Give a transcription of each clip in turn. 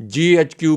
GHQ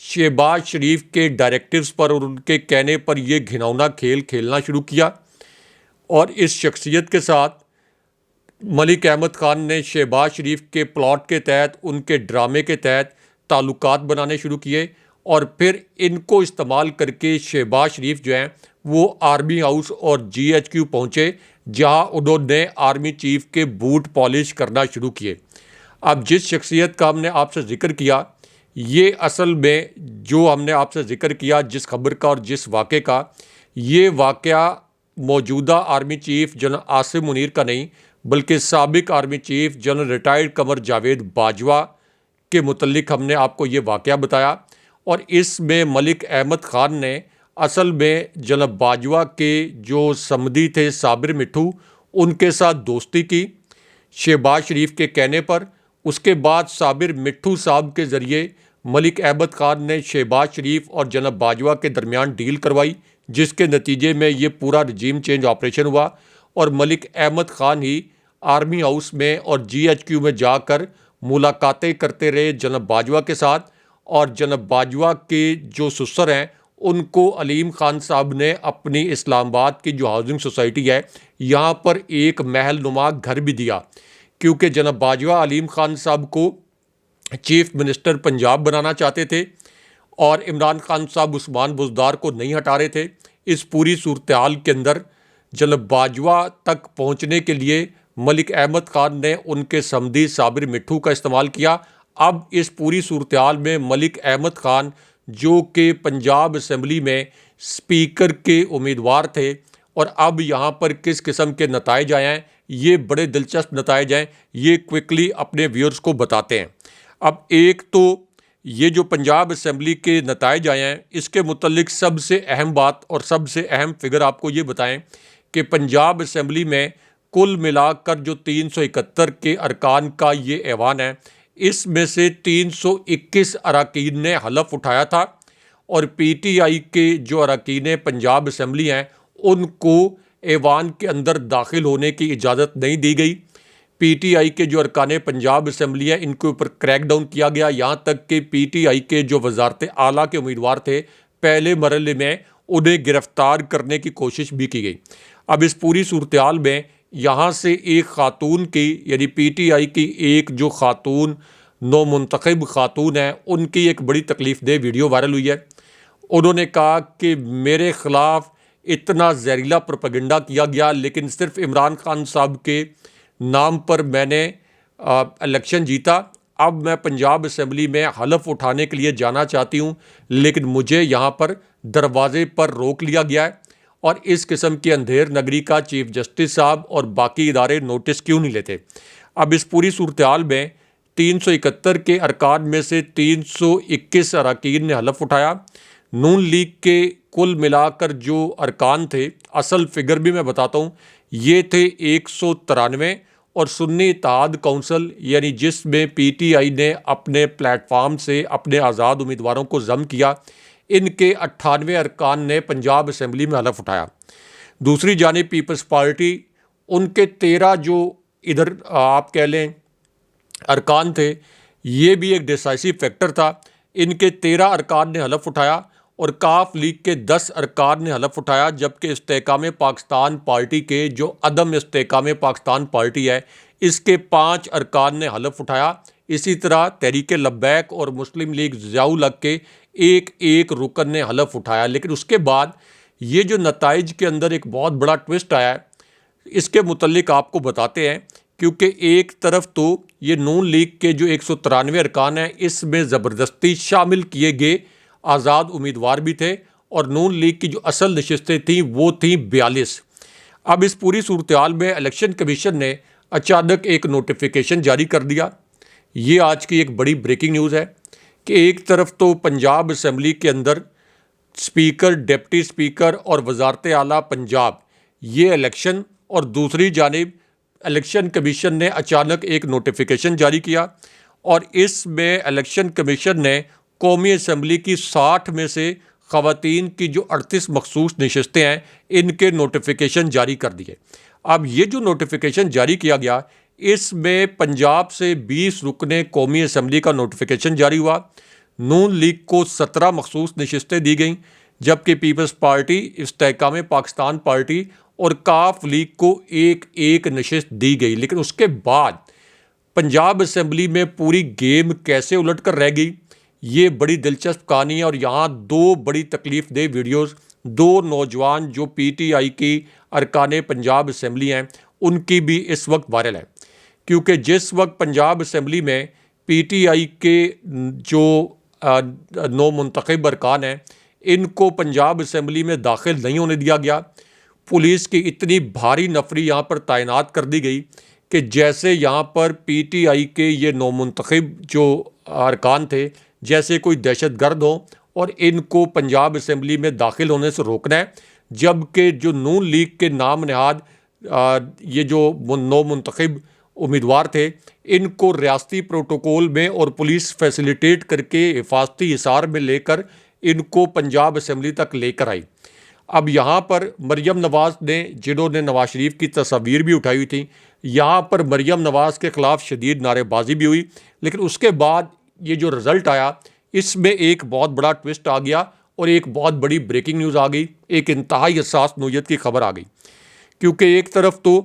Shahbaz شریف کے directives پر اور ان کے کہنے پر یہ گھناؤنا کھیل کھیلنا شروع کیا، اور اس شخصیت کے ساتھ ملک احمد خان نے شہباز شریف کے پلاٹ کے تحت، ان کے ڈرامے کے تحت تعلقات بنانے شروع کیے، اور پھر ان کو استعمال کر کے شہباز شریف جو ہیں وہ آرمی ہاؤس اور GHQ پہنچے، جہاں انہوں نے آرمی چیف کے بوٹ پالش کرنا شروع کیے۔ اب جس شخصیت کا ہم نے آپ سے ذکر کیا، یہ اصل میں جو ہم نے آپ سے ذکر کیا جس خبر کا اور جس واقعے کا، یہ واقعہ موجودہ army chief general Asim Munir کا نہیں، بلکہ سابق army chief general retired Qamar Javed Bajwa کے متعلق ہم نے آپ کو یہ واقعہ بتایا، اور اس میں ملک احمد خان نے اصل میں جنرل باجوہ کے جو سمدی تھے صابر مٹھو، ان کے ساتھ دوستی کی شہباز شریف کے کہنے پر۔ اس کے بعد صابر مٹھو صاحب کے ذریعے ملک احمد خان نے شہباز شریف اور جنرل باجوہ کے درمیان ڈیل کروائی، جس کے نتیجے میں یہ پورا رجیم چینج آپریشن ہوا، اور ملک احمد خان ہی آرمی ہاؤس میں اور GHQ میں جا کر ملاقاتیں کرتے رہے جنرل باجوہ کے ساتھ، اور جنرل باجوہ کے جو سسر ہیں ان کو علیم خان صاحب نے اپنی اسلام آباد کی جو ہاؤسنگ سوسائٹی ہے یہاں پر ایک محل نما گھر بھی دیا، کیونکہ جنرل باجوہ علیم خان صاحب کو چیف منسٹر پنجاب بنانا چاہتے تھے، اور عمران خان صاحب عثمان بزدار کو نہیں ہٹا رہے تھے۔ اس پوری صورتحال کے اندر جنرل باجوہ تک پہنچنے کے لیے ملک احمد خان نے ان کے سمدی صابر مٹھو کا استعمال کیا۔ اب اس پوری صورتحال میں ملک احمد خان جو کہ پنجاب اسمبلی میں اسپیکر کے امیدوار تھے، اور اب یہاں پر کس قسم کے نتائج آئے ہیں، یہ بڑے دلچسپ نتائج ہیں، یہ کوئکلی اپنے ویورز کو بتاتے ہیں۔ اب ایک تو یہ جو پنجاب اسمبلی کے نتائج آئے ہیں، اس کے متعلق سب سے اہم بات اور سب سے اہم فگر آپ کو یہ بتائیں کہ پنجاب اسمبلی میں کل ملا کر جو 371 کے ارکان کا یہ ایوان ہے، اس میں سے 321 اراکین نے حلف اٹھایا تھا، اور PTI کے جو اراکین پنجاب اسمبلی ہیں ان کو ایوان کے اندر داخل ہونے کی اجازت نہیں دی گئی۔ PTI کے جو ارکان پنجاب اسمبلی ہیں ان کے اوپر کریک ڈاؤن کیا گیا، یہاں تک کہ PTI کے جو وزارت اعلیٰ کے امیدوار تھے پہلے مرحلے میں انہیں گرفتار کرنے کی کوشش بھی کی گئی۔ اب اس پوری صورتحال میں یہاں سے ایک خاتون کی، یعنی PTI کی ایک جو خاتون نو منتخب خاتون ہیں، ان کی ایک بڑی تکلیف دہ ویڈیو وائرل ہوئی ہے۔ انہوں نے کہا کہ میرے خلاف اتنا زہریلا پروپیگنڈا کیا گیا، لیکن صرف عمران خان صاحب کے نام پر میں نے الیکشن جیتا، اب میں پنجاب اسمبلی میں حلف اٹھانے کے لیے جانا چاہتی ہوں، لیکن مجھے یہاں پر دروازے پر روک لیا گیا ہے، اور اس قسم کی اندھیر نگری کا چیف جسٹس صاحب اور باقی ادارے نوٹس کیوں نہیں لیتے۔ اب اس پوری صورتحال میں 371 کے ارکان میں سے 321 اراکین نے حلف اٹھایا۔ نون لیگ کے کل ملا کر جو ارکان تھے، اصل فگر بھی میں بتاتا ہوں، یہ تھے 193، اور سنی اتحاد کونسل یعنی جس میں PTI نے اپنے پلیٹ فارم سے اپنے آزاد امیدواروں کو ضم کیا، ان کے 98 ارکان نے پنجاب اسمبلی میں حلف اٹھایا۔ دوسری جانب پیپلز پارٹی، ان کے 13 جو ادھر آپ کہہ لیں ارکان تھے، یہ بھی ایک ڈیسائسو فیکٹر تھا، ان کے 13 ارکان نے حلف اٹھایا، اور کاف لیگ کے 10 ارکان نے حلف اٹھایا، جبکہ استحکام پاکستان پارٹی کے جو عدم استحکام پاکستان پارٹی ہے، اس کے 5 ارکان نے حلف اٹھایا۔ اسی طرح تحریک لبیک اور مسلم لیگ ضیاء الحق کے ایک رکن نے حلف اٹھایا۔ لیکن اس کے بعد یہ جو نتائج کے اندر ایک بہت بڑا ٹوسٹ آیا ہے، اس کے متعلق آپ کو بتاتے ہیں، کیونکہ ایک طرف تو یہ نون لیگ کے جو 193 ارکان ہیں، اس میں زبردستی شامل کیے گئے آزاد امیدوار بھی تھے، اور نون لیگ کی جو اصل نشستیں تھیں وہ تھیں 42۔ اب اس پوری صورتحال میں الیکشن کمیشن نے اچانک ایک نوٹیفیکیشن جاری کر دیا۔ یہ آج کی ایک بڑی بریکنگ نیوز ہے کہ ایک طرف تو پنجاب اسمبلی کے اندر اسپیکر، ڈپٹی اسپیکر اور وزارت اعلیٰ پنجاب یہ الیکشن، اور دوسری جانب الیکشن کمیشن نے اچانک ایک نوٹیفیکیشن جاری کیا، اور اس میں الیکشن کمیشن نے قومی اسمبلی کی 60 میں سے خواتین کی جو 38 مخصوص نشستیں ہیں ان کے نوٹیفیکیشن جاری کر دیے۔ اب یہ جو نوٹیفیکیشن جاری کیا گیا، اس میں پنجاب سے 20 رکن قومی اسمبلی کا نوٹیفیکیشن جاری ہوا، نون لیگ کو 17 مخصوص نشستیں دی گئیں، جبکہ پیپلز پارٹی، استحکام پاکستان پارٹی اور کاف لیگ کو ایک ایک نشست دی گئی۔ لیکن اس کے بعد پنجاب اسمبلی میں پوری گیم کیسے الٹ کر رہ گئی، یہ بڑی دلچسپ کہانی ہے۔ اور یہاں دو بڑی تکلیف دہ ویڈیوز، دو نوجوان جو پی ٹی آئی کی ارکان پنجاب اسمبلی ہیں، ان کی بھی اس وقت وائرل ہے، کیونکہ جس وقت پنجاب اسمبلی میں پی ٹی آئی کے جو نو منتخب ارکان ہیں، ان کو پنجاب اسمبلی میں داخل نہیں ہونے دیا گیا، پولیس کی اتنی بھاری نفری یہاں پر تعینات کر دی گئی کہ جیسے یہاں پر پی ٹی آئی کے یہ نو منتخب جو ارکان تھے جیسے کوئی دہشت گرد ہوں اور ان کو پنجاب اسمبلی میں داخل ہونے سے روکنا ہے، جبکہ جو نون لیگ کے نام نہاد یہ جو نو منتخب امیدوار تھے، ان کو ریاستی پروٹوکول میں اور پولیس فیسیلیٹیٹ کر کے حفاظتی حصار میں لے کر ان کو پنجاب اسمبلی تک لے کر آئی۔ اب یہاں پر مریم نواز نے، جنہوں نے نواز شریف کی تصاویر بھی اٹھائی ہوئی تھیں، یہاں پر مریم نواز کے خلاف شدید نعرے بازی بھی ہوئی، لیکن اس کے بعد یہ جو رزلٹ آیا، اس میں ایک بہت بڑا ٹوسٹ آ گیا اور ایک بہت بڑی بریکنگ نیوز آ گئی، ایک انتہائی حساس نوعیت کی خبر آ گئی۔ کیونکہ ایک طرف تو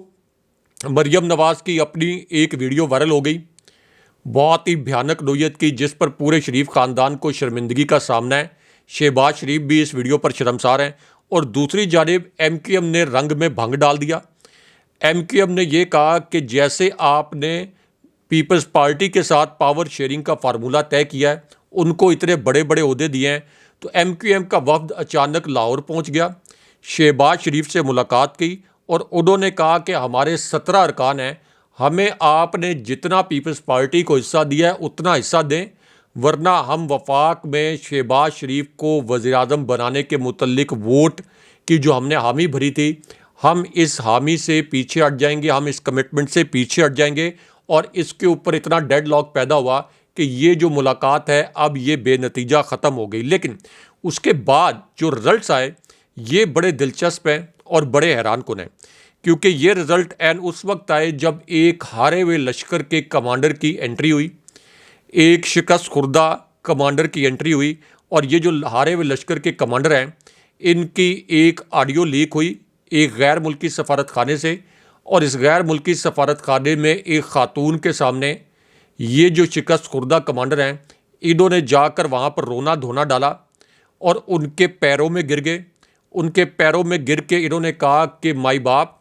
مریم نواز کی اپنی ایک ویڈیو وائرل ہو گئی، بہت ہی بھیانک نوعیت کی، جس پر پورے شریف خاندان کو شرمندگی کا سامنا ہے۔ شہباز شریف بھی اس ویڈیو پر شرمسار ہیں، اور دوسری جانب ایم کیو ایم نے رنگ میں بھنگ ڈال دیا۔ ایم کیو ایم نے یہ کہا کہ جیسے آپ نے پیپلز پارٹی کے ساتھ پاور شیئرنگ کا فارمولہ طے کیا ہے، ان کو اتنے بڑے بڑے عہدے دیے ہیں، تو ایم کیو ایم کا وفد اچانک لاہور پہنچ گیا، شہباز شریف سے ملاقات کی، اور انہوں نے کہا کہ ہمارے 17 ارکان ہیں، ہمیں آپ نے جتنا پیپلز پارٹی کو حصہ دیا ہے اتنا حصہ دیں، ورنہ ہم وفاق میں شہباز شریف کو وزیر اعظم بنانے کے متعلق ووٹ کی جو ہم نے حامی بھری تھی، ہم اس حامی سے پیچھے ہٹ جائیں گے، ہم اس کمٹمنٹ سے پیچھے ہٹ جائیں گے۔ اور اس کے اوپر اتنا ڈیڈ لاک پیدا ہوا کہ یہ جو ملاقات ہے اب یہ بے نتیجہ ختم ہو گئی۔ لیکن اس کے بعد جو رزلٹس آئے یہ بڑے دلچسپ ہیں اور بڑے حیران کن ہیں، کیونکہ یہ رزلٹ عین اس وقت آئے جب ایک ہارے ہوئے لشکر کے کمانڈر کی انٹری ہوئی، ایک شکست خوردہ کمانڈر کی انٹری ہوئی، اور یہ جو ہارے ہوئے لشکر کے کمانڈر ہیں ان کی ایک آڈیو لیک ہوئی ایک غیر ملکی سفارت خانے سے، اور اس غیر ملکی سفارت خانے میں ایک خاتون کے سامنے یہ جو شکست خوردہ کمانڈر ہیں انہوں نے جا کر وہاں پر رونا دھونا ڈالا اور ان کے پیروں میں گر گئے۔ ان کے پیروں میں گر کے انہوں نے کہا کہ مائی باپ،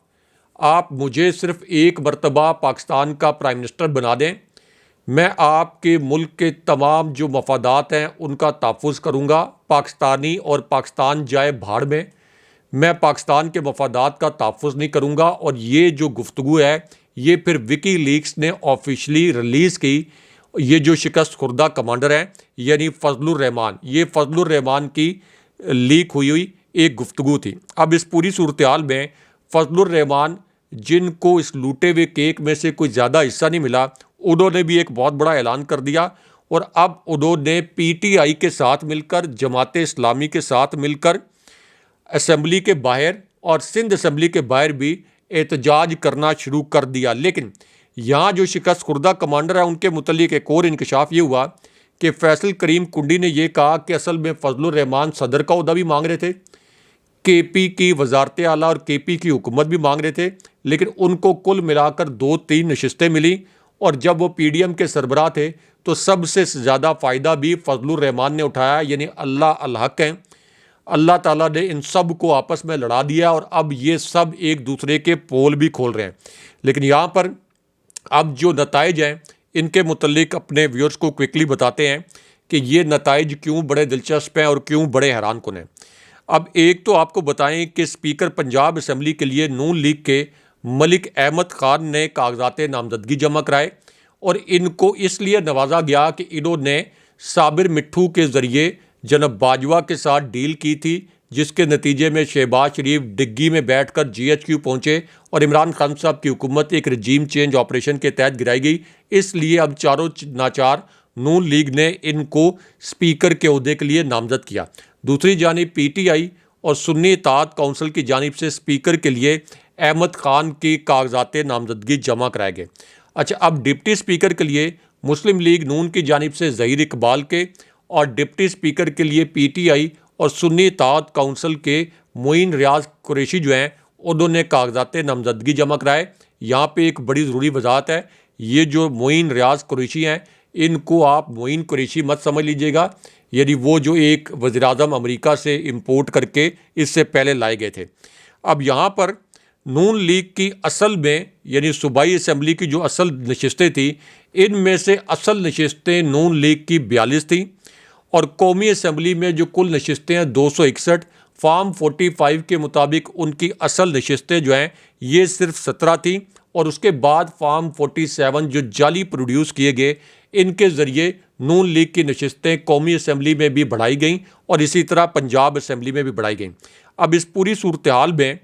آپ مجھے صرف ایک مرتبہ پاکستان کا پرائم منسٹر بنا دیں، میں آپ کے ملک کے تمام جو مفادات ہیں ان کا تحفظ کروں گا، پاکستانی اور پاکستان جائے بھاڑ میں پاکستان کے مفادات کا تحفظ نہیں کروں گا۔ اور یہ جو گفتگو ہے یہ پھر وکی لیکس نے آفیشلی ریلیز کی۔ یہ جو شکست خوردہ کمانڈر ہیں یعنی فضل الرحمان، یہ فضل الرحمان کی لیک ہوئی ایک گفتگو تھی۔ اب اس پوری صورتحال میں فضل الرحمان، جن کو اس لوٹے ہوئے کیک میں سے کوئی زیادہ حصہ نہیں ملا، انہوں نے بھی ایک بہت بڑا اعلان کر دیا، اور اب انہوں نے پی ٹی آئی کے ساتھ مل کر، جماعت اسلامی کے ساتھ مل کر اسمبلی کے باہر اور سندھ اسمبلی کے باہر بھی احتجاج کرنا شروع کر دیا۔ لیکن یہاں جو شکست خوردہ کمانڈر ہیں ان کے متعلق ایک اور انکشاف یہ ہوا کہ فیصل کریم کنڈی نے یہ کہا کہ اصل میں فضل الرحمان صدر کا عہدہ بھی مانگ رہے تھے، کے پی کی وزارت اعلیٰ اور کے پی کی حکومت بھی مانگ رہے تھے، لیکن ان کو کل ملا کر 2-3 نشستیں ملی، اور جب وہ پی ڈی ایم کے سربراہ تھے تو سب سے زیادہ فائدہ بھی فضل الرحمان نے اٹھایا، یعنی اللہ الحق ہیں، اللہ تعالیٰ نے ان سب کو آپس میں لڑا دیا، اور اب یہ سب ایک دوسرے کے پول بھی کھول رہے ہیں۔ لیکن یہاں پر اب جو نتائج ہیں ان کے متعلق اپنے ویورز کو کوئکلی بتاتے ہیں کہ یہ نتائج کیوں بڑے دلچسپ ہیں اور کیوں بڑے حیران کن ہیں۔ اب ایک تو آپ کو بتائیں کہ اسپیکر پنجاب اسمبلی کے لیے نون لیگ کے ملک احمد خان نے کاغذات نامزدگی جمع کرائے، اور ان کو اس لیے نوازا گیا کہ انہوں نے صابر مٹھو کے ذریعے جناب باجوہ کے ساتھ ڈیل کی تھی، جس کے نتیجے میں شہباز شریف ڈگی میں بیٹھ کر جی ایچ کیو پہنچے اور عمران خان صاحب کی حکومت ایک رجیم چینج آپریشن کے تحت گرائی گئی۔ اس لیے اب چاروں ناچار نون لیگ نے ان کو اسپیکر کے عہدے کے لیے نامزد کیا۔ دوسری جانب پی ٹی آئی اور سنی اتحاد کونسل کی جانب سے اسپیکر کے لیے احمد خان کی کاغذات نامزدگی جمع کرائے گئے۔ اچھا، اب ڈپٹی اسپیکر کے لیے مسلم لیگ نون کی جانب سے ظہیر اقبال کے اور ڈپٹی اسپیکر کے لیے پی ٹی آئی اور سنی اتحاد کونسل کے معین ریاض قریشی جو ہیں انہوں نے کاغذات نامزدگی جمع کرائے۔ یہاں پہ ایک بڑی ضروری وضاحت ہے، یہ جو معین ریاض قریشی ہیں ان کو آپ معین قریشی مت سمجھ لیجئے گا، یعنی وہ جو ایک وزیر اعظم امریکہ سے امپورٹ کر کے اس سے پہلے لائے گئے تھے۔ اب یہاں پر نون لیگ کی اصل میں یعنی صوبائی اسمبلی کی جو اصل نشستیں تھیں، ان میں سے اصل نشستیں نون لیگ کی 42 تھیں، اور قومی اسمبلی میں جو کل نشستیں ہیں 261، فارم 45 کے مطابق ان کی اصل نشستیں جو ہیں یہ صرف 17 تھیں، اور اس کے بعد فارم 47 جو جعلی پروڈیوس کیے گئے ان کے ذریعے نون لیگ کی نشستیں قومی اسمبلی میں بھی بڑھائی گئیں اور اسی طرح پنجاب اسمبلی میں بھی بڑھائی گئیں۔ اب اس پوری صورتحال میں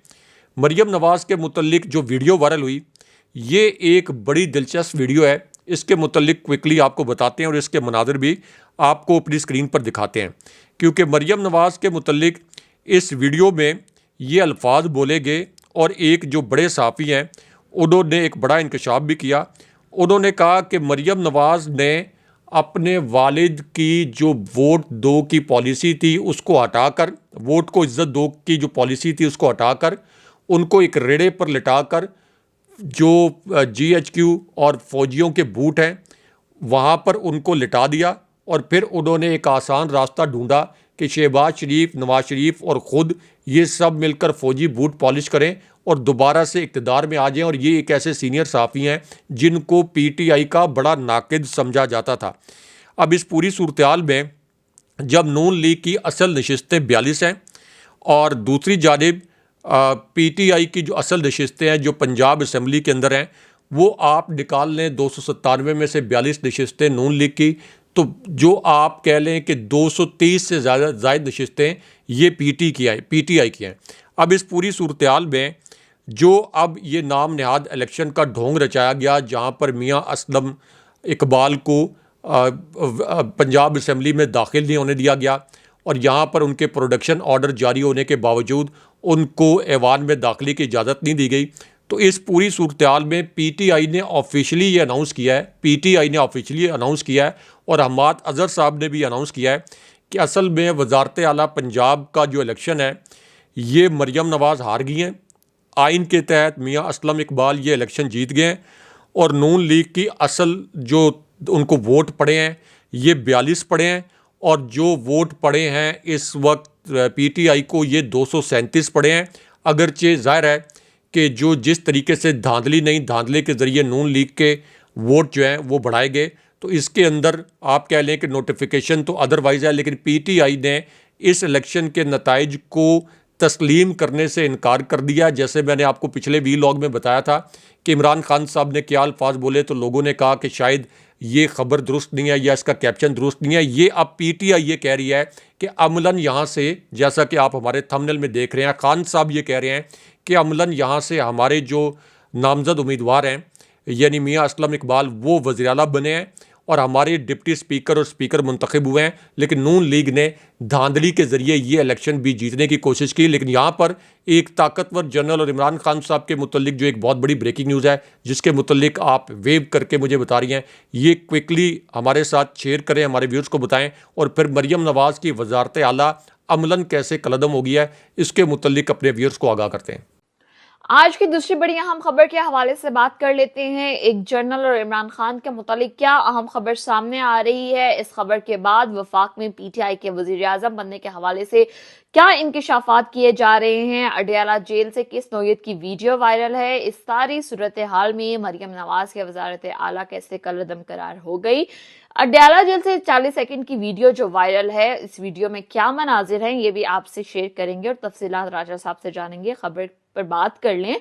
مریم نواز کے متعلق جو ویڈیو وائرل ہوئی، یہ ایک بڑی دلچسپ ویڈیو ہے، اس کے متعلق کوئکلی آپ کو بتاتے ہیں اور اس کے مناظر بھی آپ کو اپنی اسکرین پر دکھاتے ہیں، کیونکہ مریم نواز کے متعلق اس ویڈیو میں یہ الفاظ بولے گئے اور ایک جو بڑے صحافی ہیں انہوں نے ایک بڑا انکشاف بھی کیا۔ انہوں نے کہا کہ مریم نواز نے اپنے والد کی جو ووٹ دو کی پالیسی تھی اس کو ہٹا کر، ووٹ کو عزت دو کی جو پالیسی تھی اس کو ہٹا کر، ان کو ایک ریڑے پر لٹا کر جو جی ایچ کیو اور فوجیوں کے بوٹ ہیں وہاں پر ان کو لٹا دیا، اور پھر انہوں نے ایک آسان راستہ ڈھونڈا کہ شہباز شریف، نواز شریف اور خود یہ سب مل کر فوجی بوٹ پالش کریں اور دوبارہ سے اقتدار میں آ جائیں، اور یہ ایک ایسے سینئر صحافی ہیں جن کو پی ٹی آئی کا بڑا ناقد سمجھا جاتا تھا۔ اب اس پوری صورتحال میں جب نون لیگ کی اصل نشستیں 42 ہیں اور دوسری جانب پی ٹی آئی کی جو اصل نشستیں ہیں جو پنجاب اسمبلی کے اندر ہیں وہ آپ نکال لیں 297 میں سے 42 نشستیں نون لیگ کی، تو جو آپ کہہ لیں کہ 230 سے زائد نشستیں یہ پی ٹی آئی کی ہیں۔ اب اس پوری صورتحال میں جو اب یہ نام نہاد الیکشن کا ڈھونگ رچایا گیا جہاں پر میاں اسلم اقبال کو پنجاب اسمبلی میں داخل نہیں ہونے دیا گیا، اور یہاں پر ان کے پروڈکشن آرڈر جاری ہونے کے باوجود ان کو ایوان میں داخلے کی اجازت نہیں دی گئی، تو اس پوری صورتحال میں پی ٹی آئی نے آفیشلی یہ اناؤنس کیا ہے اور حماد اظہر صاحب نے بھی اناؤنس کیا ہے کہ اصل میں وزارت اعلیٰ پنجاب کا جو الیکشن ہے یہ مریم نواز ہار گئی ہیں، آئین کے تحت میاں اسلم اقبال یہ الیکشن جیت گئے ہیں، اور نون لیگ کی اصل جو ان کو ووٹ پڑے ہیں یہ 42 پڑے ہیں، اور جو ووٹ پڑے ہیں اس وقت پی ٹی آئی کو یہ 237 پڑے ہیں۔ اگرچہ ظاہر ہے کہ جو جس طریقے سے دھاندلی کے ذریعے نون لیگ کے ووٹ جو ہیں وہ بڑھائے گئے، تو اس کے اندر آپ کہہ لیں کہ نوٹیفیکیشن تو ادروائز ہے، لیکن پی ٹی آئی نے اس الیکشن کے نتائج کو تسلیم کرنے سے انکار کر دیا۔ جیسے میں نے آپ کو پچھلے وی لاگ میں بتایا تھا کہ عمران خان صاحب نے کیا الفاظ بولے، تو لوگوں نے کہا کہ شاید یہ خبر درست نہیں ہے یا اس کا کیپشن درست نہیں ہے۔ یہ اب پی ٹی آئی یہ کہہ رہی ہے کہ عملاً یہاں سے، جیسا کہ آپ ہمارے تھمبنیل میں دیکھ رہے ہیں، خان صاحب یہ کہہ رہے ہیں کہ عملاً یہاں سے ہمارے جو نامزد امیدوار ہیں یعنی میاں اسلم اقبال وہ وزیر اعلیٰ بنے ہیں اور ہمارے ڈپٹی اسپیکر اور اسپیکر منتخب ہوئے ہیں، لیکن نون لیگ نے دھاندلی کے ذریعے یہ الیکشن بھی جیتنے کی کوشش کی۔ لیکن یہاں پر ایک طاقتور جنرل اور عمران خان صاحب کے متعلق جو ایک بہت بڑی بریکنگ نیوز ہے جس کے متعلق آپ ویو کر کے مجھے بتا رہی ہیں، یہ کوئکلی ہمارے ساتھ شیئر کریں، ہمارے ویورز کو بتائیں، اور پھر مریم نواز کی وزارت اعلیٰ عملاً کیسے کالعدم ہو گئی ہے اس کے متعلق اپنے ویورز کو آگاہ کرتے ہیں۔ آج کی دوسری بڑی اہم خبر کے حوالے سے بات کر لیتے ہیں۔ ایک جنرل اور عمران خان کے متعلق کیا اہم خبر سامنے آ رہی ہے؟ اس خبر کے بعد وفاق میں پی ٹی آئی کے وزیر اعظم بننے کے حوالے سے کیا انکشافات کیے جا رہے ہیں؟ اڈیالہ جیل سے کس نوعیت کی ویڈیو وائرل ہے؟ اس ساری صورتحال میں مریم نواز کے وزارت اعلیٰ کیسے کالعدم قرار ہو گئی؟ اڈیالہ جیل سے 40 سیکنڈ کی ویڈیو جو وائرل ہے، اس ویڈیو میں کیا مناظر ہیں یہ بھی آپ سے شیئر کریں گے اور تفصیلات راجہ صاحب سے جانیں گے۔ خبر پر بات کر لیں۔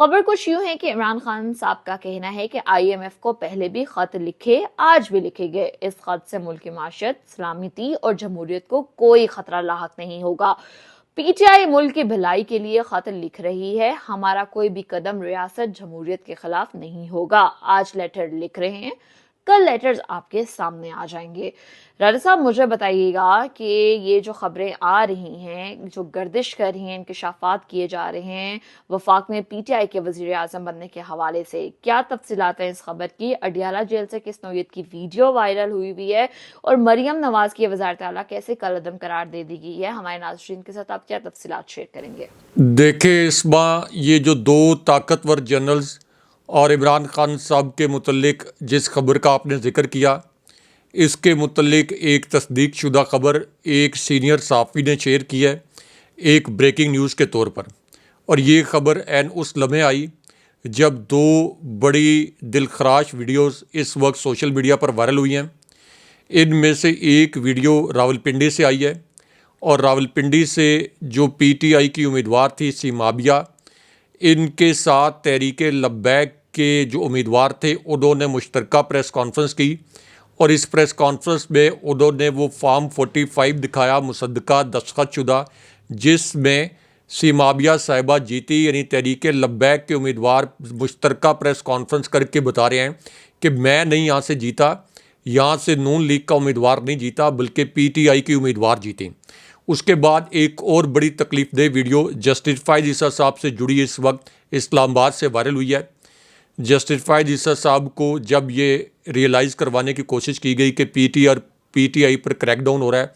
خبر کچھ یوں ہے کہ عمران خان صاحب کا کہنا ہے کہ آئی ایم ایف کو پہلے بھی خط لکھے، آج بھی لکھے گئے، اس خط سے ملک کی معیشت، سلامتی اور جمہوریت کو کوئی خطرہ لاحق نہیں ہوگا۔ پی ٹی آئی ملک کی بھلائی کے لیے خط لکھ رہی ہے، ہمارا کوئی بھی قدم ریاست جمہوریت کے خلاف نہیں ہوگا۔ آج لیٹر لکھ رہے ہیں، کل لیٹرز آپ کے سامنے آ جائیں گے۔ راجہ صاحب مجھے بتائیے گا کہ یہ جو خبریں آ رہی ہیں، جو گردش کر رہی ہیں، انکشافات کیے جا رہے ہیں وفاق میں پی ٹی آئی کے وزیر اعظم بننے کے حوالے سے، کیا تفصیلات ہیں اس خبر کی؟ اڈیالہ جیل سے کس نوعیت کی ویڈیو وائرل ہوئی ہے اور مریم نواز کی وزارت اعلیٰ کیسے کالعدم قرار دے دی گئی ہے؟ ہمارے ناظرین کے ساتھ آپ کیا تفصیلات شیئر کریں گے؟ دیکھیں اسما، یہ جو دو طاقتور جنرلز اور عمران خان صاحب کے متعلق جس خبر کا آپ نے ذکر کیا، اس کے متعلق ایک تصدیق شدہ خبر ایک سینئر صحافی نے شیئر کی ہے ایک بریکنگ نیوز کے طور پر، اور یہ خبر عین اس لمحے آئی جب دو بڑی دلخراش ویڈیوز اس وقت سوشل میڈیا پر وائرل ہوئی ہیں۔ ان میں سے ایک ویڈیو راولپنڈی سے آئی ہے، اور راولپنڈی سے جو پی ٹی آئی کی امیدوار تھی سیمابیہ، ان کے ساتھ تحریک لبیک کے جو امیدوار تھے انہوں نے مشترکہ پریس کانفرنس کی، اور اس پریس کانفرنس میں انہوں نے وہ فارم 45 دکھایا مصدقہ دستخط شدہ، جس میں سیمابیہ صاحبہ جیتی، یعنی تحریک لبیک کے امیدوار مشترکہ پریس کانفرنس کر کے بتا رہے ہیں کہ میں نہیں یہاں سے جیتا، یہاں سے نون لیگ کا امیدوار نہیں جیتا بلکہ پی ٹی آئی کی امیدوار جیتے۔ اس کے بعد ایک اور بڑی تکلیف دہ ویڈیو جسٹس فائز عیسیٰ صاحب سے جڑی اس وقت اسلام آباد سے وائرل ہوئی ہے۔ جسٹس فائز عیسیٰ صاحب کو جب یہ ریئلائز کروانے کی کوشش کی گئی کہ پی ٹی آئی پر کریک ڈاؤن ہو رہا ہے،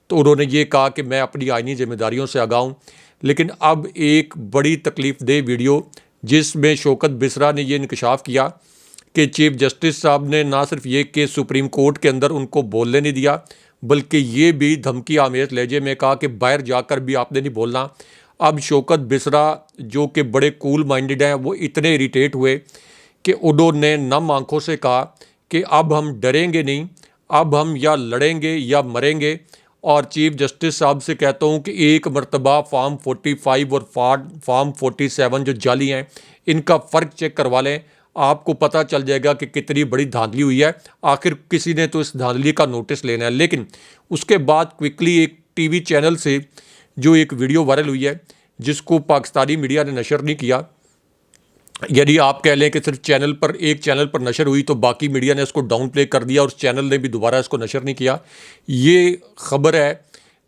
تو انہوں نے یہ کہا کہ میں اپنی آئینی ذمہ داریوں سے آگاہ ہوں۔ لیکن اب ایک بڑی تکلیف دہ ویڈیو جس میں شوکت بسرا نے یہ انکشاف کیا کہ چیف جسٹس صاحب نے نہ صرف یہ کہ سپریم کورٹ کے اندر ان کو بولنے نہیں دیا، بلکہ یہ بھی دھمکی آمیز لہجے میں کہا کہ باہر جا کر بھی آپ نے نہیں بولنا۔ اب شوکت بسرا جو کہ بڑے کول مائنڈڈ ہیں، وہ اتنے اریٹیٹ ہوئے کہ انہوں نے نم آنکھوں سے کہا کہ اب ہم ڈریں گے نہیں، اب ہم یا لڑیں گے یا مریں گے۔ اور چیف جسٹس صاحب سے کہتا ہوں کہ ایک مرتبہ فارم 45 اور فارم 47 جو جعلی ہیں، ان کا فرق چیک کروا لیں، آپ کو پتہ چل جائے گا کہ کتنی بڑی دھاندلی ہوئی ہے۔ آخر کسی نے تو اس دھاندلی کا نوٹس لینا ہے۔ لیکن اس کے بعد کوئکلی ایک ٹی وی چینل سے جو ایک ویڈیو وائرل ہوئی ہے، جس کو پاکستانی میڈیا نے نشر نہیں کیا، یعنی آپ کہہ لیں کہ صرف ایک چینل پر نشر ہوئی تو باقی میڈیا نے اس کو ڈاؤن پلے کر دیا اور اس چینل نے بھی دوبارہ اس کو نشر نہیں کیا۔ یہ خبر ہے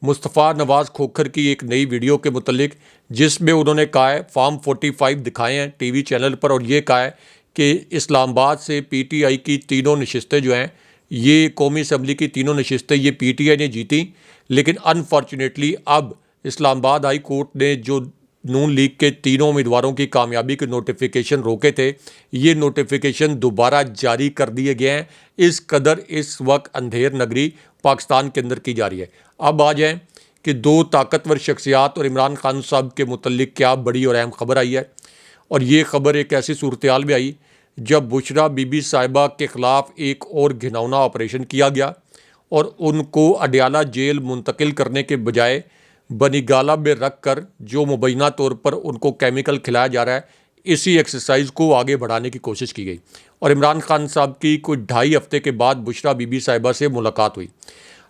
مصطفیٰ نواز کھوکھر کی ایک نئی ویڈیو کے متعلق، جس میں انہوں نے کہا ہے فارم 45 دکھائے ہیں ٹی وی چینل پر، اور یہ کہا ہے کہ اسلام آباد سے پی ٹی آئی کی تینوں نشستیں جو ہیں، یہ قومی اسمبلی کی تینوں نشستیں یہ پی ٹی آئی نے جیتی، لیکن انفارچونیٹلی اب اسلام آباد ہائی کورٹ نے جو نون لیگ کے تینوں امیدواروں کی کامیابی کے نوٹیفیکیشن روکے تھے، یہ نوٹیفیکیشن دوبارہ جاری کر دیے گئے ہیں۔ اس قدر اس وقت اندھیر نگری پاکستان کے اندر کی جا رہی ہے۔ اب آ جائیں کہ دو طاقتور شخصیات اور عمران خان صاحب کے متعلق کیا بڑی اور اہم خبر آئی ہے، اور یہ خبر ایک ایسی صورتحال میں آئی جب بشرا بی بی صاحبہ کے خلاف ایک اور گھناؤنا آپریشن کیا گیا، اور ان کو اڈیالہ جیل منتقل کرنے کے بجائے بنی گالہ میں رکھ کر جو مبینہ طور پر ان کو کیمیکل کھلایا جا رہا ہے، اسی ایکسرسائز کو آگے بڑھانے کی کوشش کی گئی، اور عمران خان صاحب کی کوئی 2.5 ہفتے کے بعد بشرا بی بی صاحبہ سے ملاقات ہوئی۔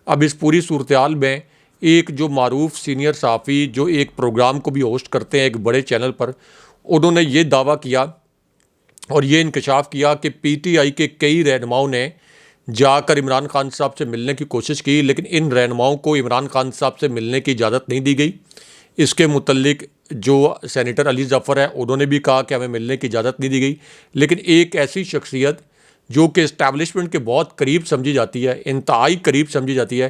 اب اس پوری صورتحال میں ایک جو معروف سینئر صحافی جو ایک پروگرام کو بھی ہوسٹ کرتے ہیں ایک بڑے چینل پر، انہوں نے یہ دعویٰ کیا اور یہ انکشاف کیا کہ پی ٹی آئی کے کئی رہنماؤں نے جا کر عمران خان صاحب سے ملنے کی کوشش کی، لیکن ان رہنماؤں کو عمران خان صاحب سے ملنے کی اجازت نہیں دی گئی۔ اس کے متعلق جو سینیٹر علی ظفر ہے، انہوں نے بھی کہا کہ ہمیں ملنے کی اجازت نہیں دی گئی، لیکن ایک ایسی شخصیت جو کہ اسٹیبلشمنٹ کے بہت قریب سمجھی جاتی ہے، انتہائی قریب سمجھی جاتی ہے،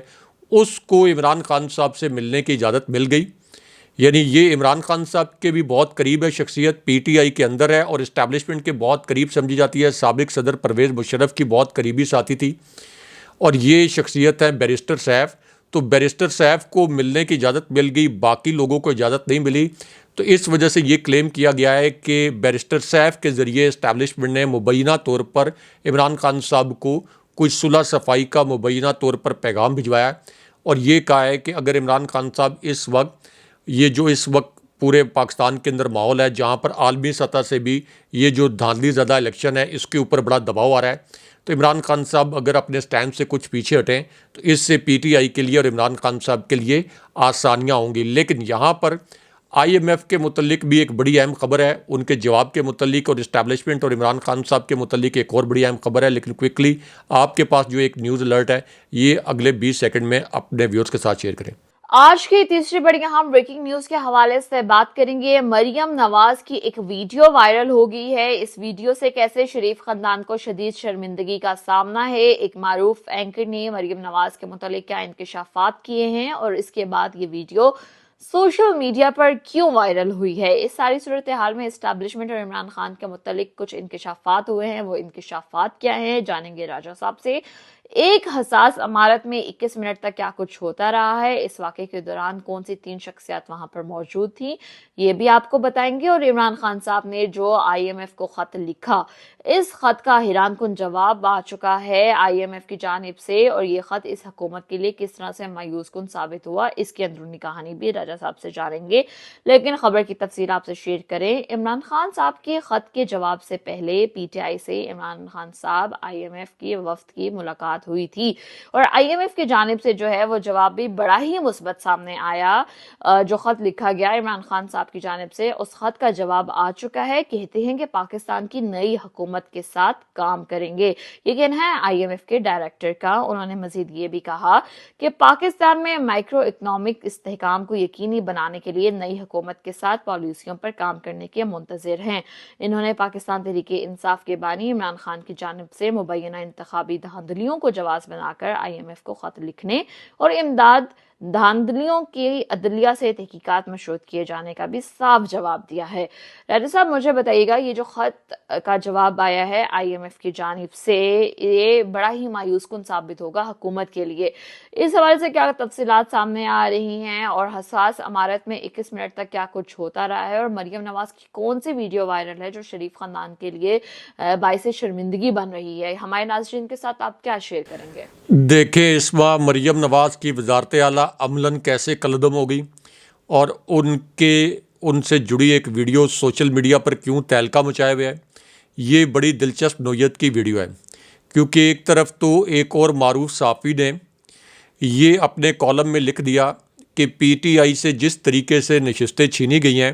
اس کو عمران خان صاحب سے ملنے کی اجازت مل گئی۔ یعنی یہ عمران خان صاحب کے بھی بہت قریب ہے، شخصیت پی ٹی آئی کے اندر ہے اور اسٹیبلشمنٹ کے بہت قریب سمجھی جاتی ہے، سابق صدر پرویز مشرف کی بہت قریبی ساتھی تھی، اور یہ شخصیت ہے بیرسٹر سیف۔ تو بیرسٹر سیف کو ملنے کی اجازت مل گئی، باقی لوگوں کو اجازت نہیں ملی، تو اس وجہ سے یہ کلیم کیا گیا ہے کہ بیرسٹر سیف کے ذریعے اسٹیبلشمنٹ نے مبینہ طور پر عمران خان صاحب کو کوئی صلح صفائی کا مبینہ طور پر پیغام بھجوایا ہے، اور یہ کہا ہے کہ اگر عمران خان صاحب اس وقت پورے پاکستان کے اندر ماحول ہے جہاں پر عالمی سطح سے بھی یہ جو دھاندلی زدہ الیکشن ہے اس کے اوپر بڑا دباؤ آ رہا ہے، تو عمران خان صاحب اگر اپنے سٹینڈ سے کچھ پیچھے ہٹیں تو اس سے پی ٹی آئی کے لیے اور عمران خان صاحب کے لیے آسانیاں ہوں گی۔ لیکن یہاں پر IMF کے متعلق بھی ایک بڑی اہم خبر ہے، ان کے جواب کے متعلق اور اسٹیبلشمنٹ اور عمران خان صاحب کے متعلق ایک اور بڑی اہم خبر ہے، لیکن کوئکلی آپ کے پاس جو ایک نیوز الرٹ ہے یہ اگلے 20 سیکنڈ میں اپنے ویورز کے ساتھ شیئر کریں۔ آج کی تیسری بڑی اہم بریکنگ نیوز کے حوالے سے بات کریں گے۔ مریم نواز کی ایک ویڈیو وائرل ہو گئی ہے۔ اس ویڈیو سے کیسے شریف خاندان کو شدید شرمندگی کا سامنا ہے، ایک معروف اینکر نے مریم نواز کے متعلق کیا انکشافات کیے ہیں اور اس کے بعد یہ ویڈیو سوشل میڈیا پر کیوں وائرل ہوئی ہے، اس ساری صورتحال میں اسٹیبلشمنٹ اور عمران خان کے متعلق کچھ انکشافات ہوئے ہیں، وہ انکشافات کیا ہیں جانیں گے راجہ صاحب سے۔ ایک حساس عمارت میں 21 منٹ تک کیا کچھ ہوتا رہا ہے، اس واقعے کے دوران کون سی 3 شخصیات وہاں پر موجود تھیں، یہ بھی آپ کو بتائیں گے۔ اور عمران خان صاحب نے جو IMF کو خط لکھا، اس خط کا حیران کن جواب آ چکا ہے IMF کی جانب سے، اور یہ خط اس حکومت کے لیے کس طرح سے مایوس کن ثابت ہوا، اس کی اندرونی کہانی بھی راجہ صاحب سے جانیں گے۔ لیکن خبر کی تفصیل آپ سے شیئر کریں۔ عمران خان صاحب کے خط کے جواب سے پہلے PTI سے عمران خان صاحب IMF کی وفد کی ملاقات ہوئی تھی، اور IMF کی جانب سے جو ہے وہ جواب بھی بڑا ہی مثبت سامنے آیا۔ جو خط لکھا گیا عمران خان صاحب کی جانب سے، اس خط کا جواب آ چکا ہے۔ کہتے ہیں کہ پاکستان کی نئی حکومت کے ساتھ کام کریں گے، یہ کہنا ہے IMF کے ڈائریکٹر کا۔ انہوں نے مزید یہ بھی کہا کہ پاکستان میں مائکرو اکنامک استحکام کو یقینی بنانے کے لیے نئی حکومت کے ساتھ پالیسیوں پر کام کرنے کے منتظر ہیں۔ انہوں نے پاکستان تحریک انصاف کے بانی عمران خان کی جانب سے مبینہ انتخابی دھاندلیوں کو جواز بنا کر IMF کو خط لکھنے اور امداد دھاندلیوں کی عدلیہ سے تحقیقات مشروط کیے جانے کا بھی صاف جواب دیا ہے۔ راجہ صاحب مجھے بتائیے گا، یہ جو خط کا جواب آیا ہے IMF کی جانب سے، یہ بڑا ہی مایوس کن ثابت ہوگا حکومت کے لیے، اس حوالے سے کیا تفصیلات سامنے آ رہی ہیں، اور حساس عمارت میں 21 منٹ تک کیا کچھ ہوتا رہا ہے، اور مریم نواز کی کون سی ویڈیو وائرل ہے جو شریف خاندان کے لیے باعث شرمندگی بن رہی ہے، ہمارے ناظرین کے ساتھ آپ کیا شیئر کریں گے؟ دیکھیں اس بار مریم نواز کی وزارت اعلیٰ عملاً کیسے کلعدم ہو گئی، اور ان سے جڑی ایک ویڈیو سوشل میڈیا پر کیوں تہلکہ مچائے ہوئے ہے۔ یہ بڑی دلچسپ نوعیت کی ویڈیو ہے، کیونکہ ایک طرف تو ایک اور معروف صحافی نے یہ اپنے کالم میں لکھ دیا کہ PTI سے جس طریقے سے نشستیں چھینی گئی ہیں،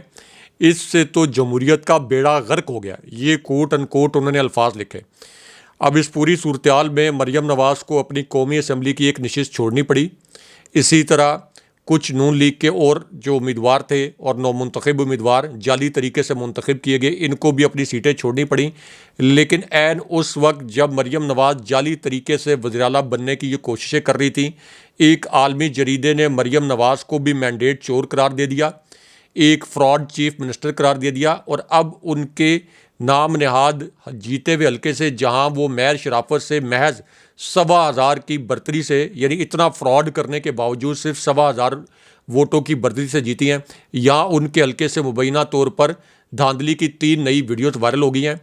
اس سے تو جمہوریت کا بیڑا غرق ہو گیا، یہ کوٹ ان کوٹ انہوں نے الفاظ لکھے۔ اب اس پوری صورتحال میں مریم نواز کو اپنی قومی اسمبلی کی ایک نشست چھوڑنی پڑی، اسی طرح کچھ نون لیگ کے اور جو امیدوار تھے اور نومنتخب امیدوار جعلی طریقے سے منتخب کیے گئے، ان کو بھی اپنی سیٹیں چھوڑنی پڑیں۔ لیکن عین اس وقت جب مریم نواز جعلی طریقے سے وزیر اعلیٰ بننے کی یہ کوششیں کر رہی تھیں، ایک عالمی جریدے نے مریم نواز کو بھی مینڈیٹ چور قرار دے دیا، ایک فراڈ چیف منسٹر قرار دے دیا، اور اب ان کے نام نہاد جیتے ہوئے حلقے سے جہاں وہ مہر شرافت سے محض 1,000 کی برتری سے، یعنی اتنا فراڈ کرنے کے باوجود صرف 1,000 ووٹوں کی برتری سے جیتی ہیں، یہاں ان کے حلقے سے مبینہ طور پر دھاندلی کی 3 نئی ویڈیوز وائرل ہو گئی ہیں،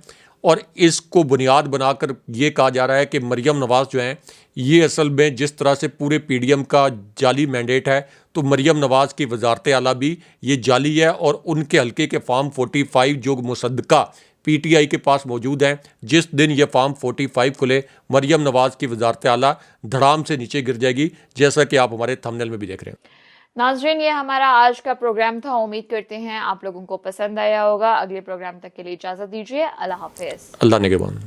اور اس کو بنیاد بنا کر یہ کہا جا رہا ہے کہ مریم نواز جو ہیں، یہ اصل میں جس طرح سے پورے PDM کا جعلی مینڈیٹ ہے، تو مریم نواز کی وزارت اعلیٰ بھی یہ جعلی ہے، اور ان کے حلقے کے فارم 45 جو مصدقہ PTI کے پاس موجود ہیں، جس دن یہ فارم 45 کھلے، مریم نواز کی وزارت اعلیٰ دھڑام سے نیچے گر جائے گی، جیسا کہ آپ ہمارے تھمبنیل میں بھی دیکھ رہے ہیں۔ ناظرین، یہ ہمارا آج کا پروگرام تھا، امید کرتے ہیں آپ لوگوں کو پسند آیا ہوگا۔ اگلے پروگرام تک کے لیے اجازت دیجیے، اللہ حافظ۔ اللہ نگہبان۔